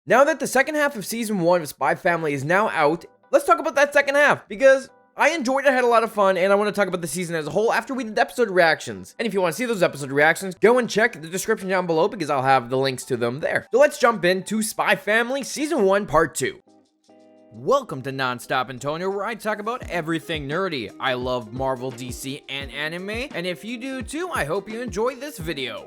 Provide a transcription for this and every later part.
Now that the second half of season 1 of Spy Family is now out, let's talk about that second half, because I enjoyed it, I had a lot of fun, and I want to talk about the season as a whole after we did episode reactions. And if you want to see those episode reactions, go and check the description down below because I'll have the links to them there. So let's jump into Spy Family Season 1 Part 2. Welcome to NonStopAntonio, where I talk about everything nerdy. I love Marvel, DC, and anime, and if you do too, I hope you enjoy this video.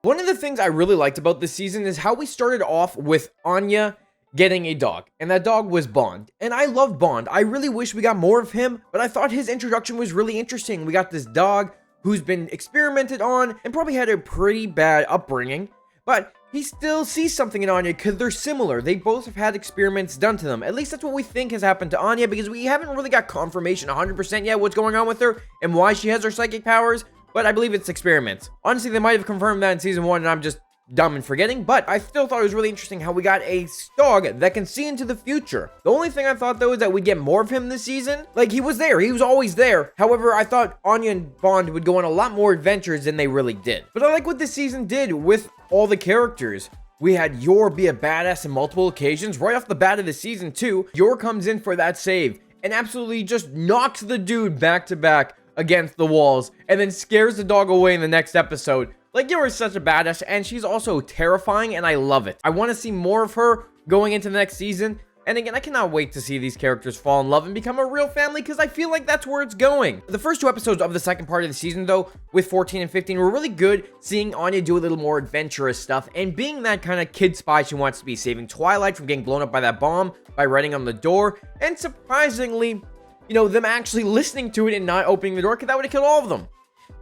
One of the things I really liked about this season is how we started off with Anya getting a dog, and that dog was Bond. And I love Bond. I really wish we got more of him, but I thought his introduction was really interesting. We got this dog who's been experimented on and probably had a pretty bad upbringing, but he still sees something in Anya because they're similar. They both have had experiments done to them. At least that's what we think has happened to Anya, because we haven't really got confirmation 100% yet what's going on with her and why she has her psychic powers, but I believe it's experiments. Honestly, they might have confirmed that in season 1 and I'm just dumb and forgetting, but I still thought it was really interesting how we got a dog that can see into the future. The only thing I thought though is that we get more of him this season. Like, he was there, he was always there. However, I thought Anya and Bond would go on a lot more adventures than they really did. But I like what this season did with all the characters. We had Yor be a badass on multiple occasions. Right off the bat of the season 2, Yor comes in for that save and absolutely just knocks the dude back to back against the walls and then scares the dog away in the next episode. Like, Yor is such a badass, and she's also terrifying, and I love it. I want to see more of her going into the next season, and again, I cannot wait to see these characters fall in love and become a real family, because I feel like that's where it's going. The first 2 episodes of the second part of the season, though, with 14 and 15, were really good, seeing Anya do a little more adventurous stuff, and being that kind of kid spy she wants to be, saving Twilight from getting blown up by that bomb, by writing on the door, and surprisingly, you know, them actually listening to it and not opening the door, because that would have killed all of them.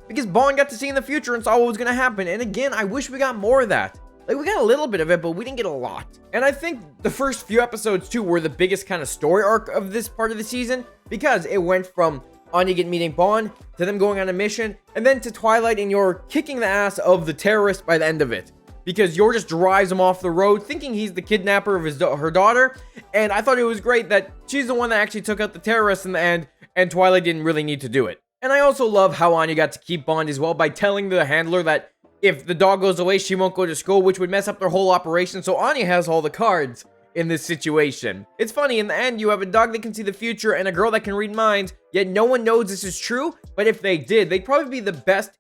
Because Bond got to see in the future and saw what was going to happen. And again, I wish we got more of that. Like, we got a little bit of it, but we didn't get a lot. And I think the first few episodes, too, were the biggest kind of story arc of this part of the season. Because it went from Anya meeting Bond, to them going on a mission, and then to Twilight and Yor kicking the ass of the terrorist by the end of it. Because Yor just drives him off the road, thinking he's the kidnapper of her daughter. And I thought it was great that she's the one that actually took out the terrorists in the end, and Twilight didn't really need to do it. And I also love how Anya got to keep Bond as well by telling the handler that if the dog goes away, she won't go to school, which would mess up their whole operation. So Anya has all the cards in this situation. It's funny, in the end, you have a dog that can see the future and a girl that can read minds, yet no one knows this is true. But if they did, they'd probably be the best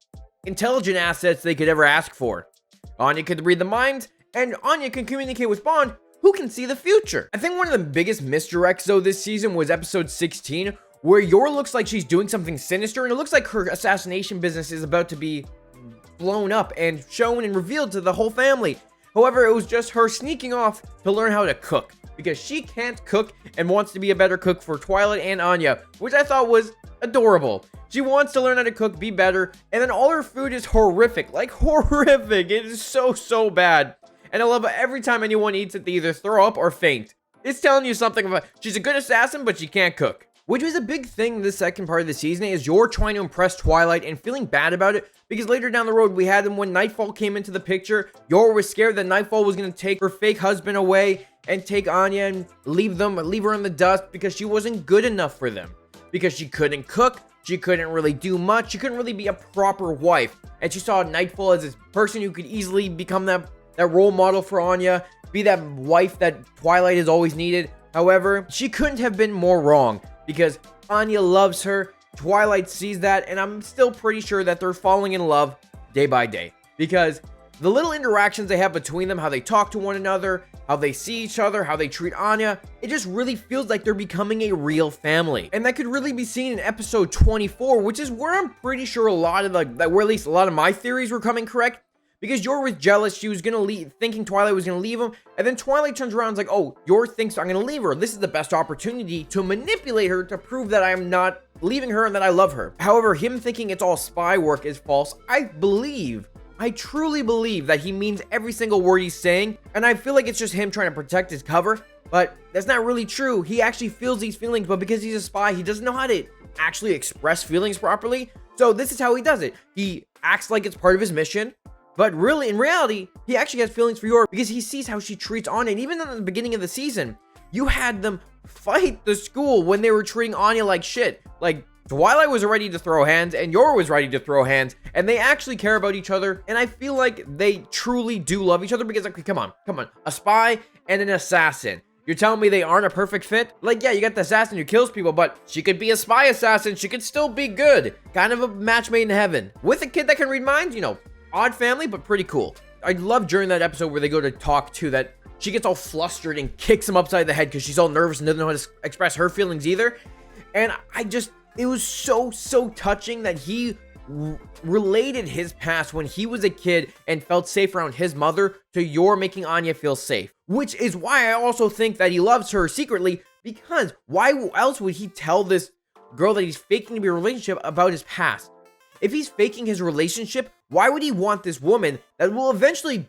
intelligent assets they could ever ask for. Anya could read the minds, and Anya can communicate with Bond, who can see the future. I think one of the biggest misdirects, though, this season was episode 16, where Yor looks like she's doing something sinister, and it looks like her assassination business is about to be blown up and shown and revealed to the whole family. However, it was just her sneaking off to learn how to cook, because she can't cook and wants to be a better cook for Twilight and Anya, which I thought was adorable. She wants to learn how to cook, be better, and then all her food is horrific. Like, horrific. It is so bad. And I love it every time anyone eats it, they either throw up or faint. It's telling you something about she's a good assassin, but she can't cook. Which was a big thing in the second part of the season, is Yor trying to impress Twilight and feeling bad about it, because later down the road we had them when Nightfall came into the picture. Yor was scared that Nightfall was going to take her fake husband away and take Anya and leave her in the dust because she wasn't good enough for them. Because she couldn't cook, she couldn't really do much, she couldn't really be a proper wife. And she saw Nightfall as this person who could easily become that role model for Anya, be that wife that Twilight has always needed. However, she couldn't have been more wrong, because Anya loves her, Twilight sees that, and I'm still pretty sure that they're falling in love day by day. Because the little interactions they have between them, how they talk to one another, how they see each other, how they treat Anya, it just really feels like they're becoming a real family. And that could really be seen in episode 24, which is where I'm pretty sure a lot of where at least a lot of my theories were coming correct. Because Yor was jealous, she was gonna leave, thinking Twilight was gonna leave him, and then Twilight turns around and is like, oh, Yor thinks I'm gonna leave her. This is the best opportunity to manipulate her to prove that I am not leaving her and that I love her. However, him thinking it's all spy work is false. I truly believe that he means every single word he's saying, and I feel like it's just him trying to protect his cover, but that's not really true. He actually feels these feelings, but because he's a spy, he doesn't know how to actually express feelings properly. So this is how he does it. He acts like it's part of his mission, but really, in reality, he actually has feelings for Yor because he sees how she treats Anya. And even in the beginning of the season, you had them fight the school when they were treating Anya like shit. Like, Twilight was ready to throw hands, and Yor was ready to throw hands, and they actually care about each other, and I feel like they truly do love each other because, like, come on, a spy and an assassin. You're telling me they aren't a perfect fit? Like, yeah, you got the assassin who kills people, but she could be a spy assassin. She could still be good. Kind of a match made in heaven. With a kid that can read minds, you know, odd family, but pretty cool. I love during that episode where they go to talk to that, she gets all flustered and kicks him upside the head because she's all nervous and doesn't know how to express her feelings either. And it was so touching that he related his past when he was a kid and felt safe around his mother to Yor making Anya feel safe. Which is why I also think that he loves her secretly, because why else would he tell this girl that he's faking to be a relationship about his past? If he's faking his relationship, why would he want this woman that will eventually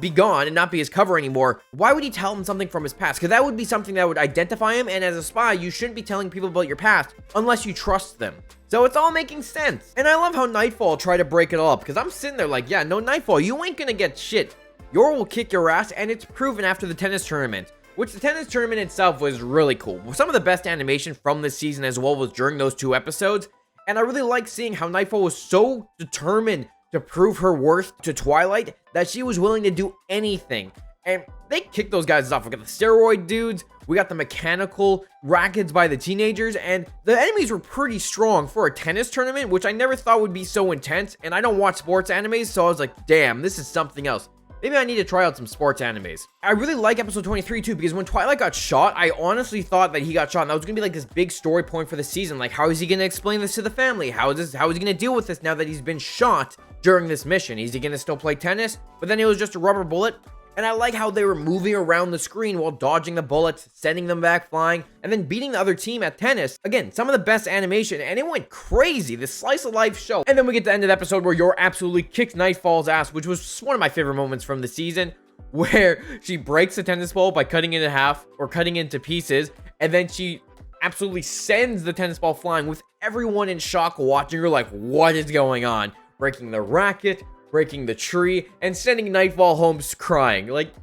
be gone and not be his cover anymore? Why would he tell him something from his past? Because that would be something that would identify him, and as a spy, you shouldn't be telling people about your past unless you trust them. So it's all making sense. And I love how Nightfall tried to break it all up, because I'm sitting there like, yeah, no, Nightfall, you ain't gonna get shit. Yor will kick your ass, and it's proven after the tennis tournament, which the tennis tournament itself was really cool. Some of the best animation from this season as well was during those 2 episodes, and I really like seeing how Nightfall was so determined to prove her worth to Twilight that she was willing to do anything. And they kicked those guys off. We got the steroid dudes, we got the mechanical rackets by the teenagers, and the enemies were pretty strong for a tennis tournament, which I never thought would be so intense. And I don't watch sports animes, so I was like, damn, this is something else. Maybe I need to try out some sports animes. I really like episode 23 too, because when Twilight got shot, I honestly thought that he got shot, and that was gonna be like this big story point for the season. Like, how is he gonna explain this to the family? How is he gonna deal with this now that he's been shot during this mission? Is he gonna still play tennis? But then it was just a rubber bullet. And I like how they were moving around the screen while dodging the bullets, sending them back flying, and then beating the other team at tennis. Again, some of the best animation, and it went crazy, this slice of life show. And then we get to the end of the episode where Yor absolutely kicks Nightfall's ass, which was one of my favorite moments from the season, where she breaks the tennis ball by cutting it in half, or cutting it into pieces, and then she absolutely sends the tennis ball flying with everyone in shock watching her like, what is going on? Breaking the racket, breaking the tree, and sending Nightfall home crying. Like,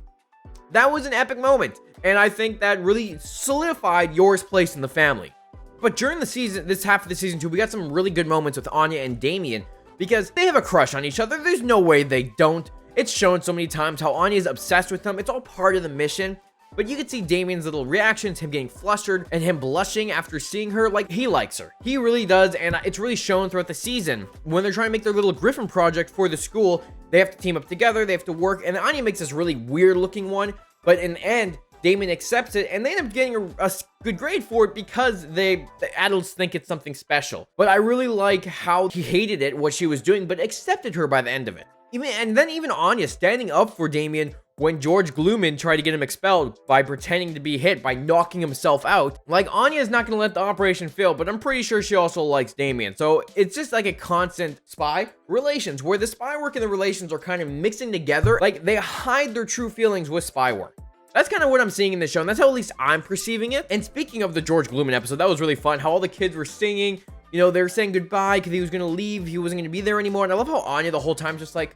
that was an epic moment, and I think that really solidified Yor's place in the family. But during the season, this half of the season 2, we got some really good moments with Anya and Damien, because they have a crush on each other. There's no way they don't. It's shown so many times how Anya's obsessed with him. It's all part of the mission. But you can see Damien's little reactions, him getting flustered, and him blushing after seeing her. Like, he likes her. He really does, and it's really shown throughout the season. When they're trying to make their little Griffin project for the school, they have to team up together, they have to work, and Anya makes this really weird-looking one, but in the end, Damien accepts it, and they end up getting a good grade for it because the adults think it's something special. But I really like how he hated it, what she was doing, but accepted her by the end of it. Even Anya standing up for Damien when George Glooman tried to get him expelled by pretending to be hit, by knocking himself out. Like, Anya's not gonna let the operation fail, but I'm pretty sure she also likes Damien. So it's just like a constant spy relations, where the spy work and the relations are kind of mixing together. Like, they hide their true feelings with spy work. That's kind of what I'm seeing in this show, and that's how at least I'm perceiving it. And speaking of the George Glooman episode, that was really fun, how all the kids were singing. You know, they were saying goodbye because he was gonna leave, he wasn't gonna be there anymore. And I love how Anya the whole time just like,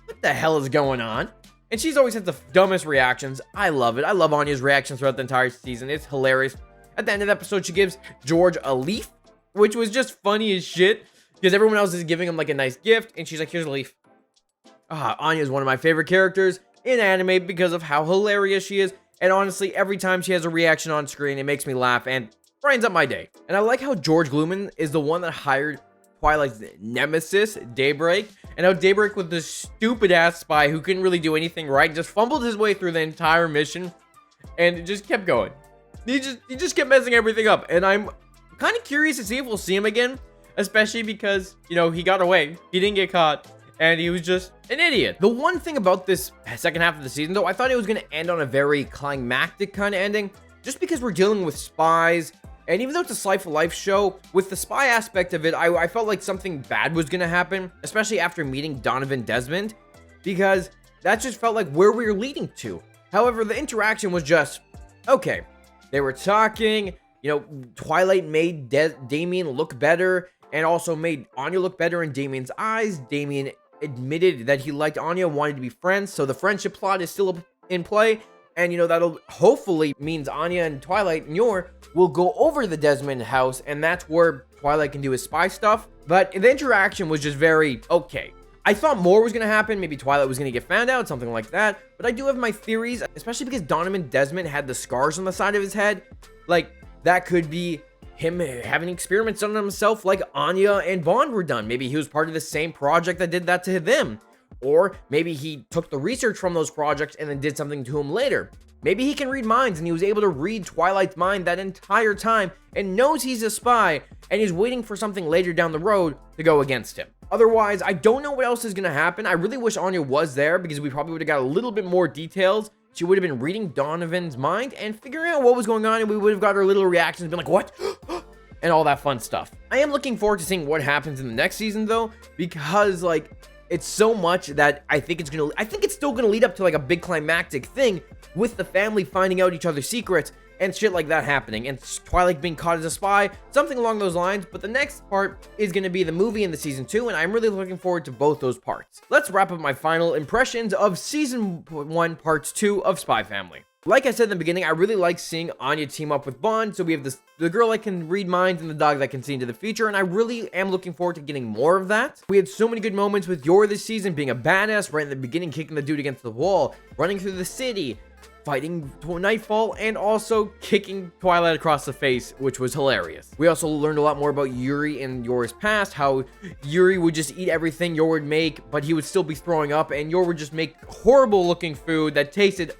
what the hell is going on? And she's always had the dumbest reactions. I love it. I love Anya's reactions throughout the entire season. It's hilarious. At the end of the episode, she gives George a leaf, which was just funny as shit, because everyone else is giving him like a nice gift, and she's like, here's a leaf. Anya is one of my favorite characters in anime because of how hilarious she is. And honestly, every time she has a reaction on screen, it makes me laugh and brightens up my day. And I like how George Glooman is the one that hired Twilight's nemesis, Daybreak, and how Daybreak was this stupid ass spy who couldn't really do anything right, just fumbled his way through the entire mission, and it just kept going. He just kept messing everything up, and I'm kind of curious to see if we'll see him again, especially because, you know, he got away, he didn't get caught, and he was just an idiot. The one thing about this second half of the season, though, I thought it was going to end on a very climactic kind of ending, just because we're dealing with spies. And even though it's a slice of life show, with the spy aspect of it, I felt like something bad was going to happen, especially after meeting Donovan Desmond, because that just felt like where we were leading to. However, the interaction was just, okay, they were talking, you know, Twilight made Damien look better, and also made Anya look better in Damien's eyes. Damien admitted that he liked Anya and wanted to be friends, so the friendship plot is still in play. And, you know, that'll hopefully means Anya and Twilight and Yor will go over to the Desmond house, and that's where Twilight can do his spy stuff, but the interaction was just very okay. I thought more was going to happen. Maybe Twilight was going to get found out, something like that. But I do have my theories, especially because Donovan Desmond had the scars on the side of his head. Like, that could be him having experiments done on himself like Anya and Bond were done. Maybe he was part of the same project that did that to them. Or maybe he took the research from those projects and then did something to him later. Maybe he can read minds and he was able to read Twilight's mind that entire time and knows he's a spy and is waiting for something later down the road to go against him. Otherwise, I don't know what else is going to happen. I really wish Anya was there because we probably would have got a little bit more details. She would have been reading Donovan's mind and figuring out what was going on, and we would have got her little reactions and been like, what? And all that fun stuff. I am looking forward to seeing what happens in the next season though, because like it's so much that I think it's still gonna lead up to like a big climactic thing with the family finding out each other's secrets and shit like that happening, and Twilight being caught as a spy, something along those lines. But the next part is going to be the movie in the season 2, and I'm really looking forward to both those parts. Let's wrap up my final impressions of season 1 parts 2 of Spy Family. Like I said in the beginning, I really like seeing Anya team up with Bond. So we have the girl that can read minds and the dog that can see into the future, and I really am looking forward to getting more of that. We had so many good moments with Yor this season, being a badass right in the beginning, kicking the dude against the wall, running through the city, fighting to nightfall, and also kicking Twilight across the face, which was hilarious. We also learned a lot more about Yuri and Yor's past, how Yuri would just eat everything Yor would make, but he would still be throwing up, and Yor would just make horrible looking food that tasted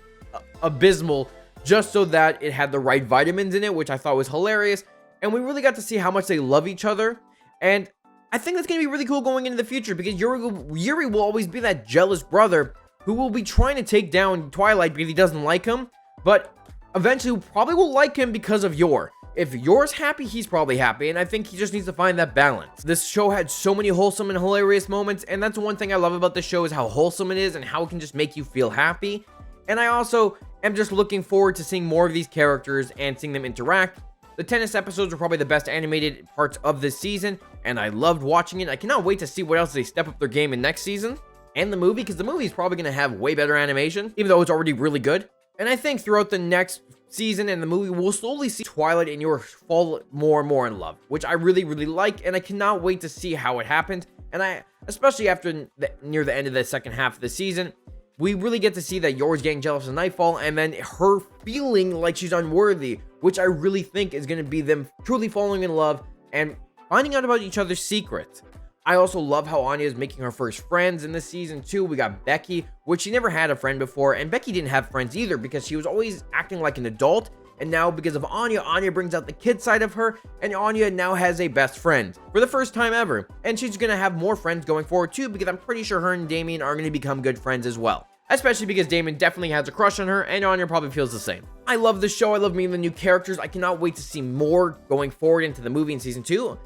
abysmal just so that it had the right vitamins in it, which I thought was hilarious. And we really got to see how much they love each other, and I think that's going to be really cool going into the future, because Yuri will always be that jealous brother who will be trying to take down Twilight because he doesn't like him, but eventually probably will like him because of Yor. If Yor's happy, he's probably happy, and I think he just needs to find that balance. This show had so many wholesome and hilarious moments, and that's one thing I love about this show is how wholesome it is and how it can just make you feel happy. And I also am just looking forward to seeing more of these characters and seeing them interact. The tennis episodes were probably the best animated parts of this season, and I loved watching it. I cannot wait to see what else they step up their game in next season. And the movie, because the movie is probably going to have way better animation, even though it's already really good. And I think throughout the next season and the movie, we'll slowly see Twilight and Yor fall more and more in love, which I really, really like, and I cannot wait to see how it happens. And especially after near the end of the second half of the season, we really get to see that Yor's getting jealous of Nightfall, and then her feeling like she's unworthy, which I really think is going to be them truly falling in love and finding out about each other's secrets. I also love how Anya is making her first friends in this season too. We got Becky, which she never had a friend before, and Becky didn't have friends either because she was always acting like an adult, and now because of Anya brings out the kid side of her, and Anya now has a best friend for the first time ever, and she's gonna have more friends going forward too, because I'm pretty sure her and Damien are gonna become good friends as well. Especially because Damon definitely has a crush on her, and Anya probably feels the same. I love this show. I love meeting the new characters. I cannot wait to see more going forward into the movie in season 2.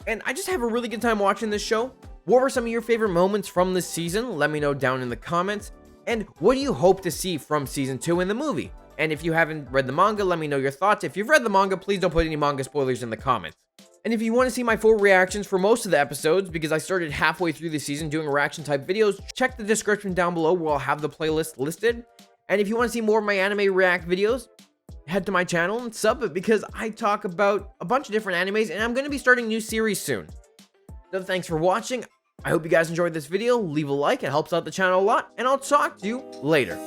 And I just have a really good time watching this show. What were some of your favorite moments from this season? Let me know down in the comments. And what do you hope to see from season 2 in the movie? And if you haven't read the manga, let me know your thoughts. If you've read the manga, please don't put any manga spoilers in the comments. And if you want to see my full reactions for most of the episodes, because I started halfway through the season doing reaction type videos, check the description down below where I'll have the playlist listed. And if you want to see more of my anime react videos, head to my channel and sub, because I talk about a bunch of different animes, and I'm going to be starting a new series soon. So thanks for watching. I hope you guys enjoyed this video. Leave a like, it helps out the channel a lot, and I'll talk to you later.